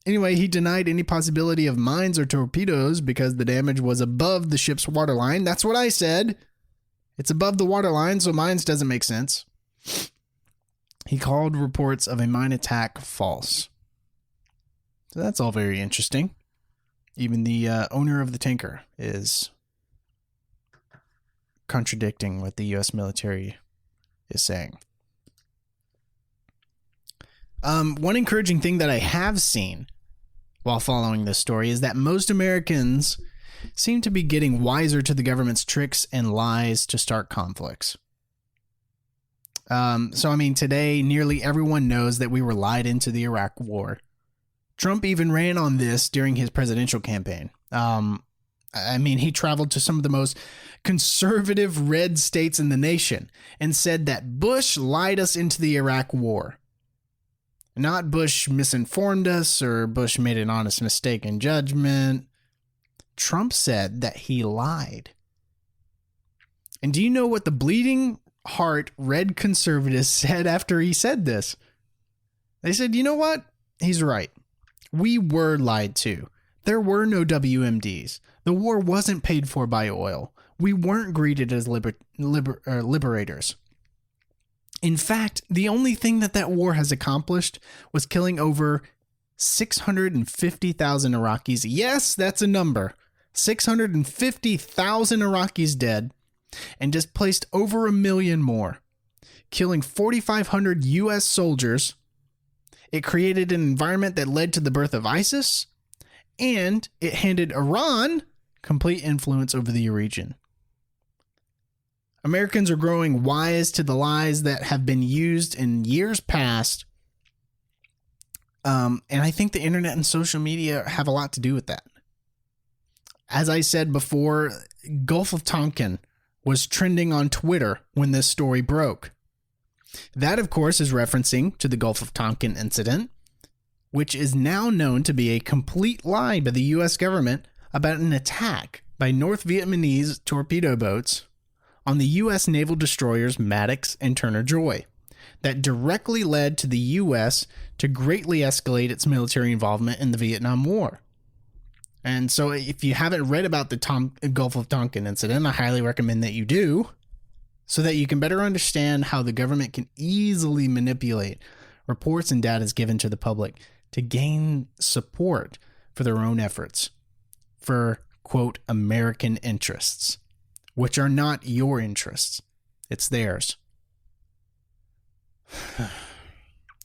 Anyway, he denied any possibility of mines or torpedoes because the damage was above the ship's waterline. That's what I said. It's above the waterline, so mines doesn't make sense. He called reports of a mine attack false. So that's all very interesting. Even the owner of the tanker is contradicting what the U.S. military is saying. One encouraging thing that I have seen while following this story is that most Americans seem to be getting wiser to the government's tricks and lies to start conflicts. Today, nearly everyone knows that we were lied into the Iraq war. Trump even ran on this during his presidential campaign. He traveled to some of the most conservative red states in the nation and said that Bush lied us into the Iraq war. Not Bush misinformed us or Bush made an honest mistake in judgment. Trump said that he lied. And do you know what the bleeding heart red conservatives said after he said this? They said, you know what? He's right. We were lied to. There were no WMDs. The war wasn't paid for by oil. We weren't greeted as liberators. In fact, the only thing that war has accomplished was killing over 650,000 Iraqis. Yes, that's a number. 650,000 Iraqis dead and displaced over 1 million more, killing 4,500 U.S. soldiers. It created an environment that led to the birth of ISIS, and it handed Iran complete influence over the region. Americans are growing wise to the lies that have been used in years past. And I think the internet and social media have a lot to do with that. As I said before, Gulf of Tonkin was trending on Twitter when this story broke. That, of course, is referencing to the Gulf of Tonkin incident, which is now known to be a complete lie by the U.S. government about an attack by North Vietnamese torpedo boats on the U.S. naval destroyers Maddox and Turner Joy that directly led to the U.S. to greatly escalate its military involvement in the Vietnam War. And so if you haven't read about the Gulf of Tonkin incident, I highly recommend that you do, so that you can better understand how the government can easily manipulate reports and data given to the public to gain support for their own efforts, for, quote, American interests, which are not your interests. It's theirs.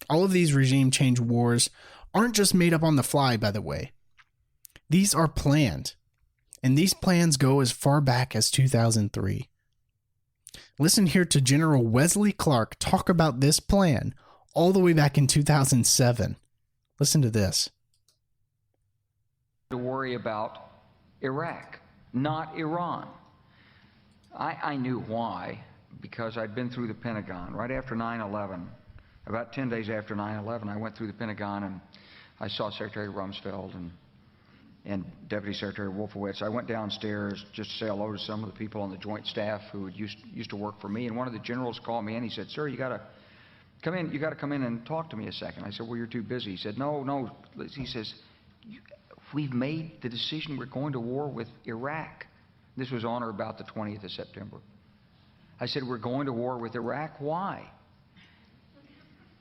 All of these regime change wars aren't just made up on the fly, by the way. These are planned, and these plans go as far back as 2003. Listen here to General Wesley Clark talk about this plan all the way back in 2007. Listen to this. To worry about Iraq, not Iran. I knew why, because I'd been through the Pentagon right after 9/11. About 10 days after 9/11, I went through the Pentagon and I saw Secretary Rumsfeld and Deputy Secretary Wolfowitz. I went downstairs just to say hello to some of the people on the Joint Staff who used to work for me, and one of the generals called me in. He said, "Sir, you got to come in. You got to come in and talk to me a second." I said, "Well, you're too busy." He said, "No." He says, "We've made the decision. We're going to war with Iraq." This was on or about the 20th of September. I said, "We're going to war with Iraq. Why?"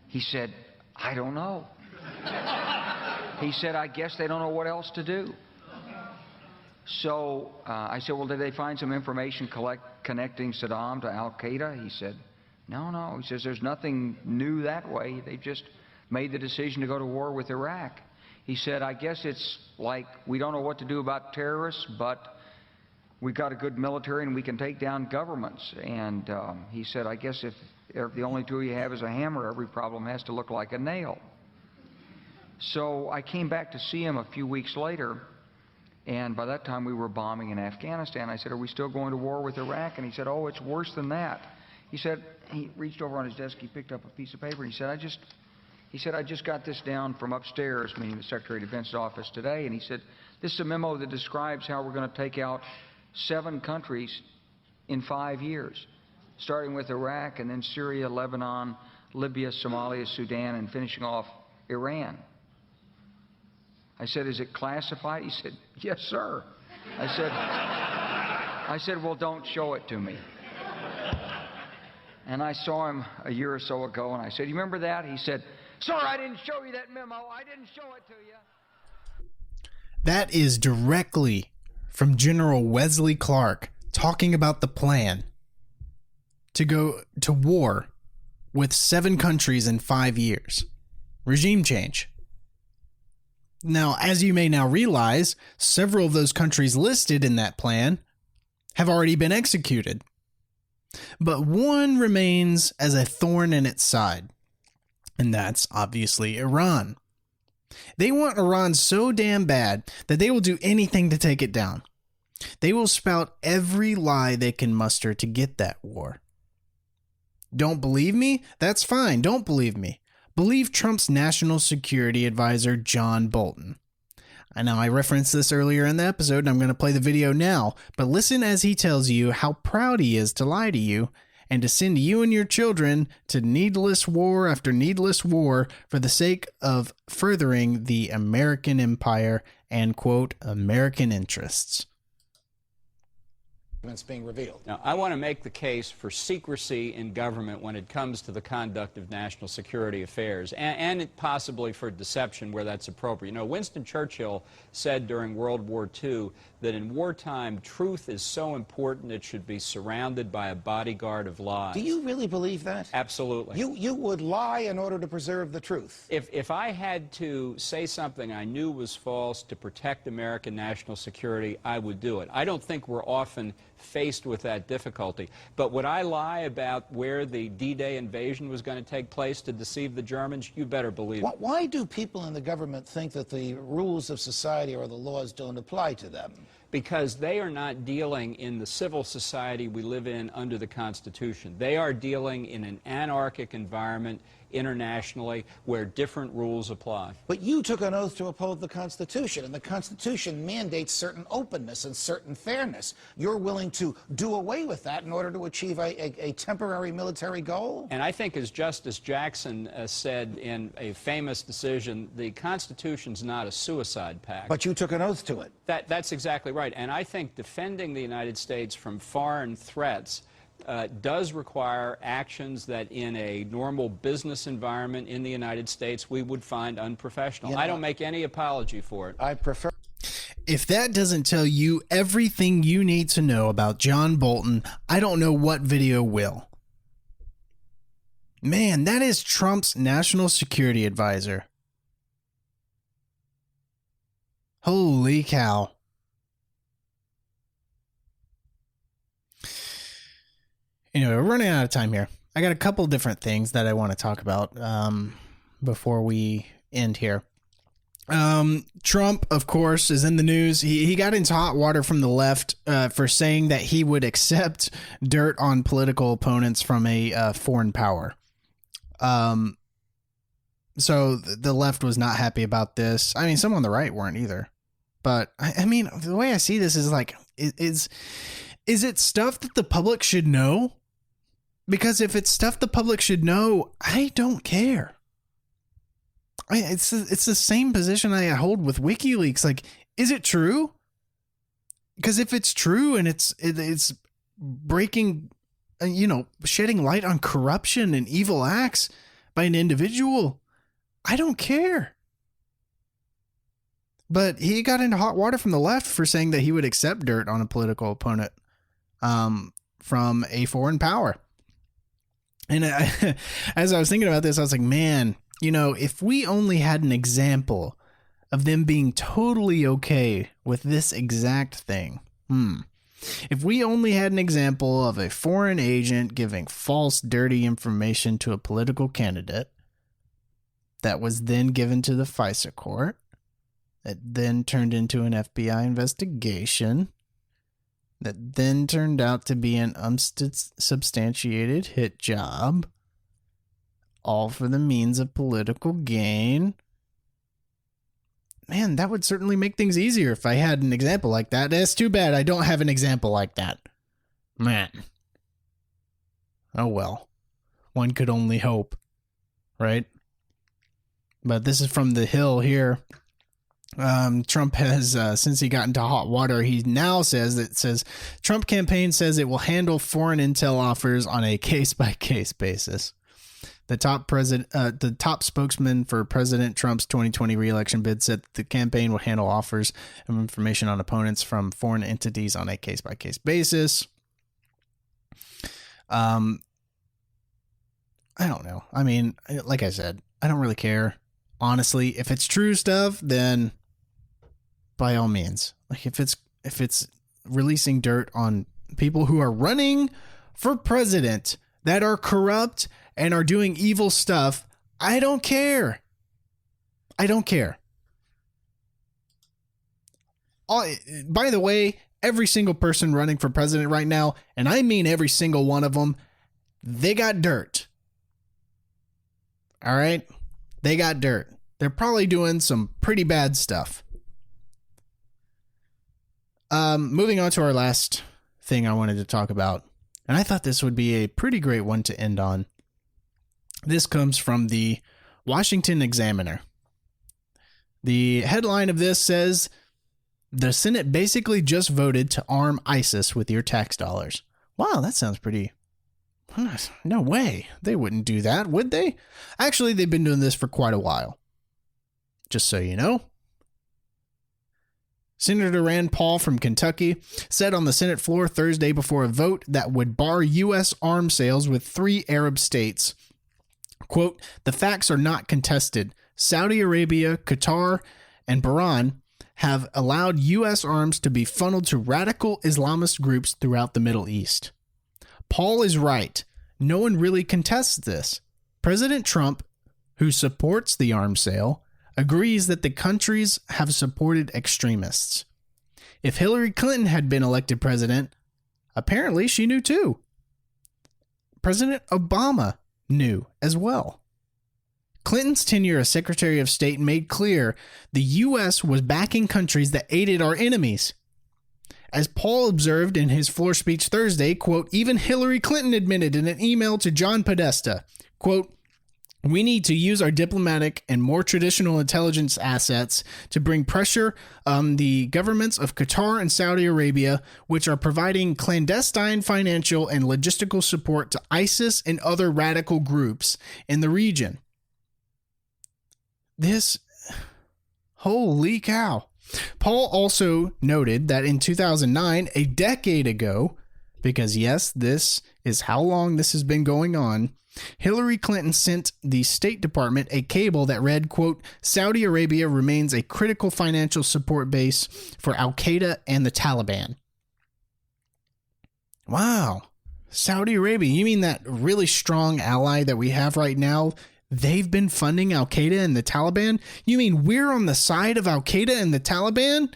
He said, "I don't know." He said, "I guess they don't know what else to do." So I said, "Well, did they find some information connecting Saddam to Al-Qaeda?" He said, No. He says, "There's nothing new that way. They've just made the decision to go to war with Iraq." He said, "I guess it's like we don't know what to do about terrorists, but we've got a good military and we can take down governments." And he said, "I guess if the only tool you have is a hammer, every problem has to look like a nail." So I came back to see him a few weeks later, and by that time we were bombing in Afghanistan. I said, "Are we still going to war with Iraq?" And he said, "Oh, it's worse than that." He said, he reached over on his desk, he picked up a piece of paper, and he said, I just got this down from upstairs," meaning the Secretary of Defense's office today, and he said, "This is a memo that describes how we're going to take out 7 countries in 5 years, starting with Iraq and then Syria, Lebanon, Libya, Somalia, Sudan, and finishing off Iran." I said, is it classified? He said, yes, sir. I said, well, don't show it to me. And I saw him a year or so ago, and I said, you remember that? He said, sir, I didn't show you that memo. I didn't show it to you. That is directly from General Wesley Clark talking about the plan to go to war with 7 countries in 5 years. Regime change. Now, as you may now realize, several of those countries listed in that plan have already been executed. But one remains as a thorn in its side, and that's obviously Iran. They want Iran so damn bad that they will do anything to take it down. They will spout every lie they can muster to get that war. Don't believe me? That's fine. Don't believe me. Believe Trump's national security advisor, John Bolton. I know I referenced this earlier in the episode, and I'm going to play the video now, but listen as he tells you how proud he is to lie to you and to send you and your children to needless war after needless war for the sake of furthering the American empire and, quote, American interests. Being revealed. Now, I want to make the case for secrecy in government when it comes to the conduct of national security affairs, and possibly for deception where that's appropriate. You know, Winston Churchill said during World War II that in wartime, truth is so important it should be surrounded by a bodyguard of lies. Do you really believe that? Absolutely. You would lie in order to preserve the truth? If I had to say something I knew was false to protect American national security, I would do it. I don't think we're often faced with that difficulty. But would I lie about where the D-Day invasion was going to take place to deceive the Germans? You better believe it. Why do people in the government think that the rules of society or the laws don't apply to them? Because they are not dealing in the civil society we live in under the Constitution. They are dealing in an anarchic environment internationally where different rules apply. But you took an oath to uphold the Constitution, and the Constitution mandates certain openness and certain fairness. You're willing to do away with that in order to achieve a temporary military goal? And I think, as Justice Jackson said in a famous decision, the Constitution's not a suicide pact. But you took an oath to it. That's exactly right. And I think defending the United States from foreign threats does require actions that in a normal business environment in the United States we would find unprofessional. You know, I don't make any apology for it. I prefer... If that doesn't tell you everything you need to know about John Bolton, I don't know what video will. Man, that is Trump's national security advisor. Holy cow. Anyway, we're running out of time here. I got a couple different things that I want to talk about before we end here. Trump, of course, is in the news. He got into hot water from the left for saying that he would accept dirt on political opponents from a foreign power. So the left was not happy about this. I mean, some on the right weren't either. But, I mean, the way I see this is like, is it stuff that the public should know? Because if it's stuff the public should know, I don't care. It's the same position I hold with WikiLeaks. Like, is it true? Because if it's true and it's breaking, shedding light on corruption and evil acts by an individual, I don't care. But he got into hot water from the left for saying that he would accept dirt on a political opponent from a foreign power. And as I was thinking about this, I was like, man, if we only had an example of them being totally okay with this exact thing. If we only had an example of a foreign agent giving false, dirty information to a political candidate that was then given to the FISA court, that then turned into an FBI investigation, that then turned out to be an unsubstantiated hit job, all for the means of political gain. Man, that would certainly make things easier if I had an example like that. It's too bad I don't have an example like that. Man. Oh well. One could only hope. Right? But this is from The Hill here. Trump has, since he got into hot water, he now says Trump campaign says it will handle foreign intel offers on a case-by-case basis. The top spokesman for President Trump's 2020 re-election bid said the campaign will handle offers of information on opponents from foreign entities on a case-by-case basis. I don't know. I mean, like I said, I don't really care. Honestly, if it's true stuff, then by all means. Like if it's releasing dirt on people who are running for president that are corrupt and are doing evil stuff, I don't care. I don't care. By the way, every single person running for president right now, and I mean every single one of them, they got dirt. All right? They got dirt. They're probably doing some pretty bad stuff. Moving on to our last thing I wanted to talk about, and I thought this would be a pretty great one to end on. This comes from the Washington Examiner. The headline of this says, "The Senate basically just voted to arm ISIS with your tax dollars." Wow, that sounds pretty... No way. They wouldn't do that, would they? Actually, they've been doing this for quite a while. Just so you know. Senator Rand Paul from Kentucky said on the Senate floor Thursday before a vote that would bar U.S. arms sales with 3 Arab states, quote, "The facts are not contested. Saudi Arabia, Qatar, and Bahrain have allowed U.S. arms to be funneled to radical Islamist groups throughout the Middle East. Paul is right. No one really contests this. President Trump, who supports the arms sale, agrees that the countries have supported extremists. If Hillary Clinton had been elected president, apparently she knew too. President Obama knew as well. Clinton's tenure as Secretary of State made clear the U.S. was backing countries that aided our enemies. As Paul observed in his floor speech Thursday, quote, even Hillary Clinton admitted in an email to John Podesta, quote, "We need to use our diplomatic and more traditional intelligence assets to bring pressure on the governments of Qatar and Saudi Arabia, which are providing clandestine financial and logistical support to ISIS and other radical groups in the region." This, holy cow. Paul also noted that in 2009, a decade ago, because yes, this is how long this has been going on, Hillary Clinton sent the State Department a cable that read, quote, "Saudi Arabia remains a critical financial support base for Al-Qaeda and the Taliban." Wow. Saudi Arabia, you mean that really strong ally that we have right now? They've been funding Al-Qaeda and the Taliban? You mean we're on the side of Al-Qaeda and the Taliban?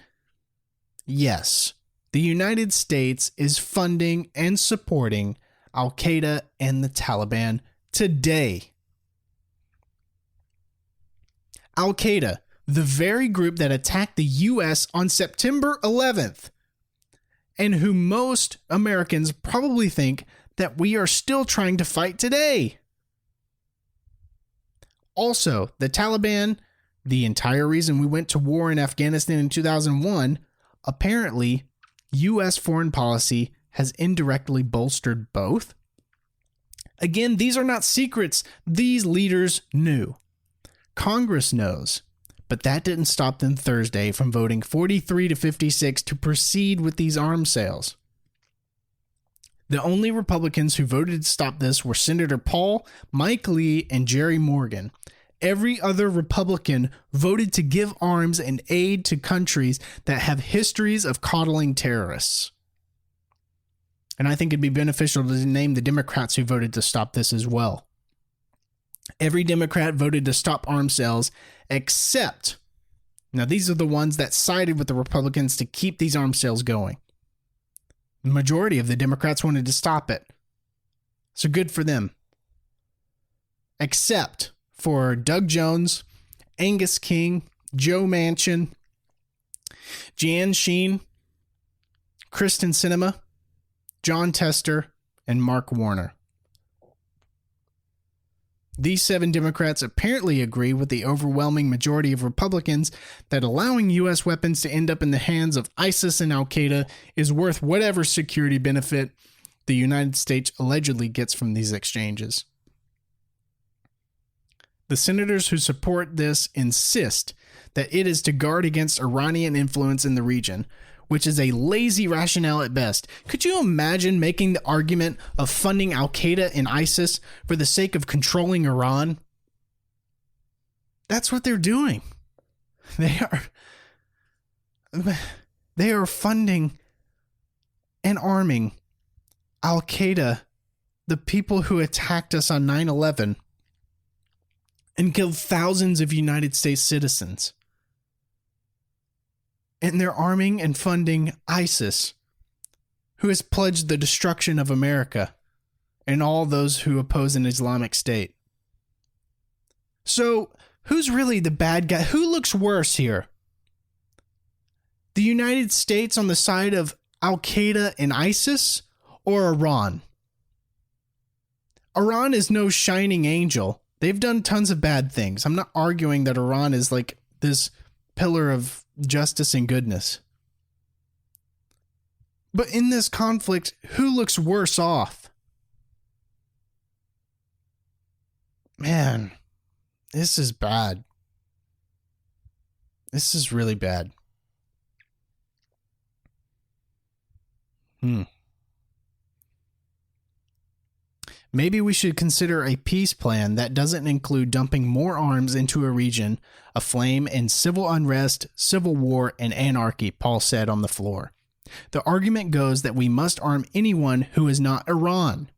Yes. The United States is funding and supporting Al-Qaeda and the Taliban today. Al-Qaeda, the very group that attacked the U.S. on September 11th, and who most Americans probably think that we are still trying to fight today. Also, the Taliban, the entire reason we went to war in Afghanistan in 2001, apparently, U.S. foreign policy has indirectly bolstered both. Again, these are not secrets. These leaders knew. Congress knows. But that didn't stop them Thursday from voting 43-56 to proceed with these arms sales. The only Republicans who voted to stop this were Senator Paul, Mike Lee, and Jerry Morgan. Every other Republican voted to give arms and aid to countries that have histories of coddling terrorists. And I think it'd be beneficial to name the Democrats who voted to stop this as well. Every Democrat voted to stop arms sales except, now these are the ones that sided with the Republicans to keep these arms sales going. The majority of the Democrats wanted to stop it. So good for them. Except for Doug Jones, Angus King, Joe Manchin, Jan Sheen, Kristen Sinema, John Tester, and Mark Warner. These 7 Democrats apparently agree with the overwhelming majority of Republicans that allowing U.S. weapons to end up in the hands of ISIS and Al-Qaeda is worth whatever security benefit the United States allegedly gets from these exchanges. The senators who support this insist that it is to guard against Iranian influence in the region, which is a lazy rationale at best. Could you imagine making the argument of funding Al-Qaeda and ISIS for the sake of controlling Iran? That's what they're doing. They are funding and arming Al-Qaeda, the people who attacked us on 9/11 and killed thousands of United States citizens. And they're arming and funding ISIS, who has pledged the destruction of America and all those who oppose an Islamic State. So, who's really the bad guy? Who looks worse here? The United States on the side of Al-Qaeda and ISIS, or Iran? Iran is no shining angel. They've done tons of bad things. I'm not arguing that Iran is like this pillar of justice and goodness. But in this conflict, who looks worse off? Man, this is bad. This is really bad. Maybe we should consider a peace plan that doesn't include dumping more arms into a region aflame in civil unrest, civil war, and anarchy, Paul said on the floor. The argument goes that we must arm anyone who is not Iran.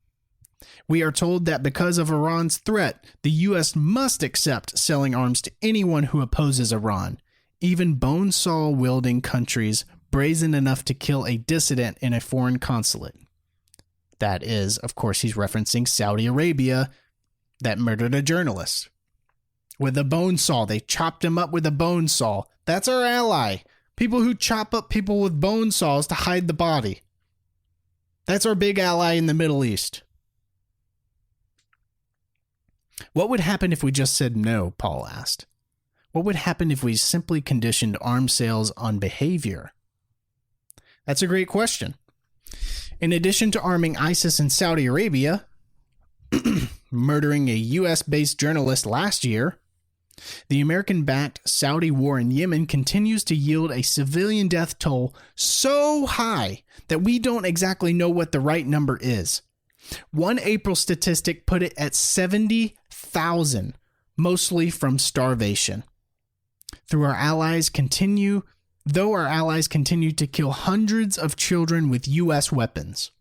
We are told that because of Iran's threat, the U.S. must accept selling arms to anyone who opposes Iran, even bone saw-wielding countries brazen enough to kill a dissident in a foreign consulate. That is, of course, he's referencing Saudi Arabia that murdered a journalist with a bone saw. They chopped him up with a bone saw. That's our ally. People who chop up people with bone saws to hide the body. That's our big ally in the Middle East. What would happen if we just said no, Paul asked. What would happen if we simply conditioned arms sales on behavior? That's a great question. In addition to arming ISIS in Saudi Arabia, murdering a U.S.-based journalist last year, the American-backed Saudi war in Yemen continues to yield a civilian death toll so high that we don't exactly know what the right number is. One April statistic put it at 70,000, mostly from starvation. Though our allies continue to kill hundreds of children with U.S. weapons.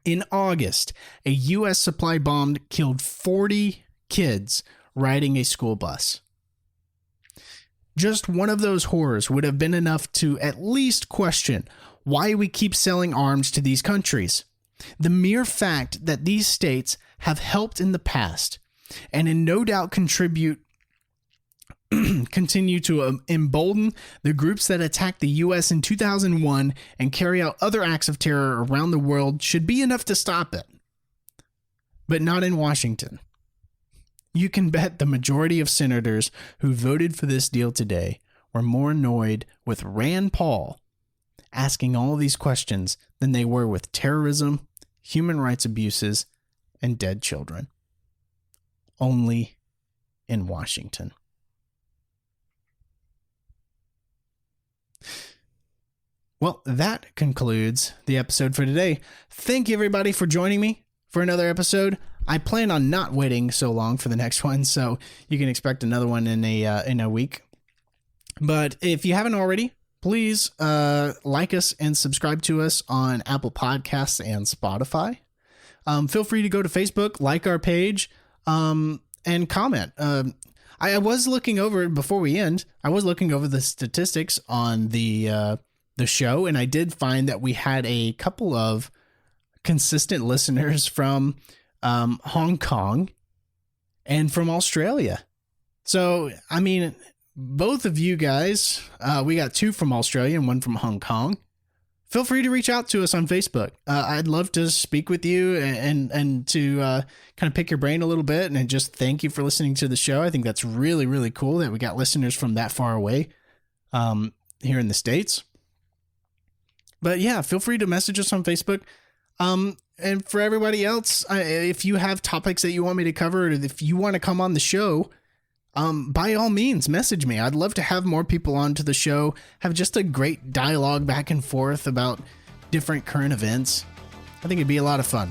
In August, a U.S. supply bomb killed 40 kids riding a school bus. Just one of those horrors would have been enough to at least question why we keep selling arms to these countries. The mere fact that these states have helped in the past and in no doubt continue to embolden the groups that attacked the U.S. in 2001 and carry out other acts of terror around the world should be enough to stop it. But not in Washington. You can bet the majority of senators who voted for this deal today were more annoyed with Rand Paul asking all these questions than they were with terrorism, human rights abuses, and dead children. Only in Washington. Well, that concludes the episode for today. Thank you, everybody, for joining me for another episode. I plan on not waiting so long for the next one, so you can expect another one in a week. But if you haven't already, please like us and subscribe to us on Apple Podcasts and Spotify. Feel free to go to Facebook, like our page, and comment. I was looking over, before we end, I was looking over the statistics on the show, and I did find that we had a couple of consistent listeners from Hong Kong and from Australia. So, I mean, both of you guys, we got 2 from Australia and 1 from Hong Kong. feel free to reach out to us on Facebook. I'd love to speak with you and to kind of pick your brain a little bit and just thank you for listening to the show. I think that's really, really cool that we got listeners from that far away here in the States. But yeah, feel free to message us on Facebook. And for everybody else, if you have topics that you want me to cover, or if you want to come on the show, by all means, message me. I'd love to have more people onto the show, have just a great dialogue back and forth about different current events. I think it'd be a lot of fun.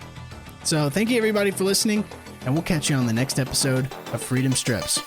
So thank you everybody for listening, and we'll catch you on the next episode of Freedom Strips.